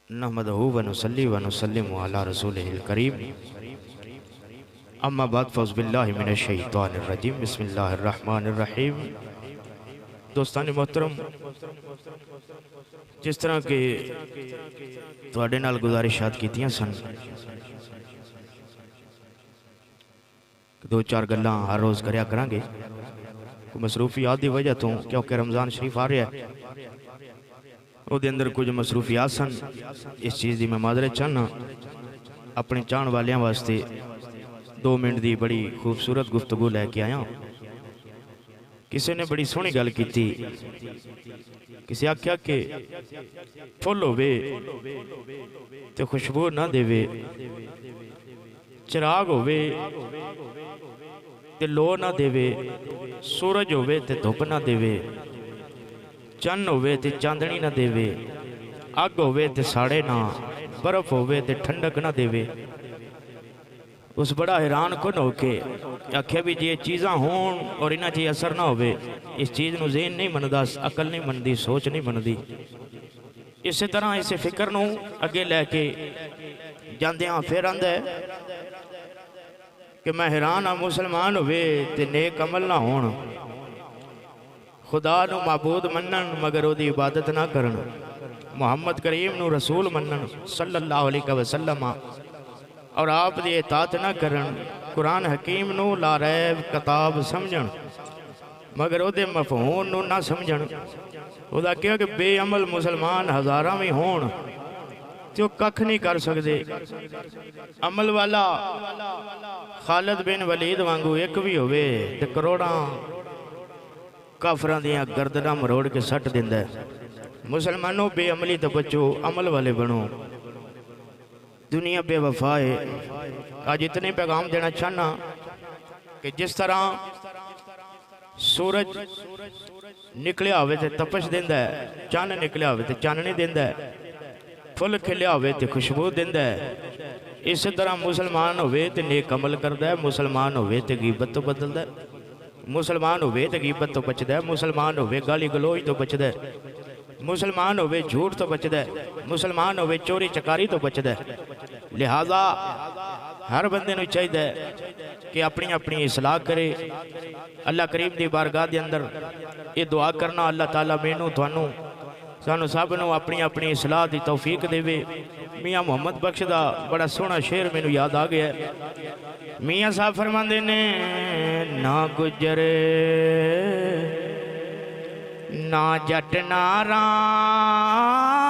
नहमदहु व नुसल्ली व नुसल्लिमु अला रसूलिहिल करीम। अम्मा बाद फ़ौज़ बिल्लाहि मिनश शैतानिर रजीम। बिस्मिल्लाहिर रहमानिर रहीम। दोस्तान मोहतरम, जिस तरह के तुहाडे नाल गुजारिशात कीतियां सन, दो चार गल्लां हर रोज़ करया करांगे। मसरूफियात की वजह तो, क्योंकि रमज़ान शरीफ आ रहा है, ਉਹਦੇ अंदर कुछ मसरूफियात सन। इस चीज़ की मैं माजरत चाहना। अपने चाहण वालियां वास्ते 2 मिनट की बड़ी खूबसूरत गुफ्तगू लैके आया। किसी ने बड़ी सोहनी गल की, किसी आख्या कि फुल होवे ते खुशबू ना देवे, चिराग होवे ते लो ना देवे, सूरज होवे ते धुप ना देवे, चन्न होवे ते चांदनी ना देवे, अग होवे ते साड़े ना, बर्फ होवे ते ठंडक ना देवे। उस बड़ा हैरान कुन होके आख्या भी जे चीज़ां होन और इन्हां च असर ना होवे, इस चीज़ नूं ज़हन नहीं मनदा, अकल नहीं मनदी, सोच नहीं मनदी। इस तरह इस फिक्र नूं अगे लैके जांदियां फिर आंदा है कि मैं हैरान हाँ, मुसलमान होवे ते नेक अमल ना होण, खुदा नू माबूद मनन मगर उहदी इबादत ना करन, मुहम्मद करीम नू रसूल मनन सल्लल्लाहु अलैहि वसल्लम और आप दी इताअत ना करन, कुरान हकीम नू लारैब किताब समझन मगर उहदे मफहूम नू ना समझन। उहदा कहा कि बेअमल मुसलमान हज़ारां भी होण ते ओह कख नहीं कर सकते। अमल वाला खालिद बिन वलीद वांगू एक भी होवे ते करोड़ां काफरां दियां गर्दनां मरोड़ के सट दिंदा है। मुसलमानों बेअमली तो बचो, अमल वाले बनो। दुनिया बेवफा है। आज इतने पैगाम देना चाहना कि जिस तरह सूरज निकलिया होवे ते तपश दिंदा है, चन्न निकलिया होवे ते चाननी दिंदा है, फुल खिलिया होवे ते खुशबू दिंदा है, इस तरह मुसलमान होवे ते नेक अमल करदा है, मुसलमान होवे ते गीबत तो बदलदा है, मुसलमान होवे ते गीबत तो बचदा है, मुसलमान होवे गाली गलोच तो बचदा है, मुसलमान होवे झूठ तो बचदा है, मुसलमान होवे चोरी चकारी तो बचदा है। लिहाजा हर बंदे नूं चाहिए कि अपनी अपनी इसलाह करे। अल्लाह करीम की बारगाह के अंदर ये दुआ करना, अल्लाह ताला मैनू तुहानू सानू सब नूं अपनी अपनी इसलाह की तौफीक देवे। मियाँ मुहम्मद बख्श का बड़ा सोहना शेर मैनू याद आ गया। मियाँ साहब फरमांदे ने, ना गुजरे ना जट ना राम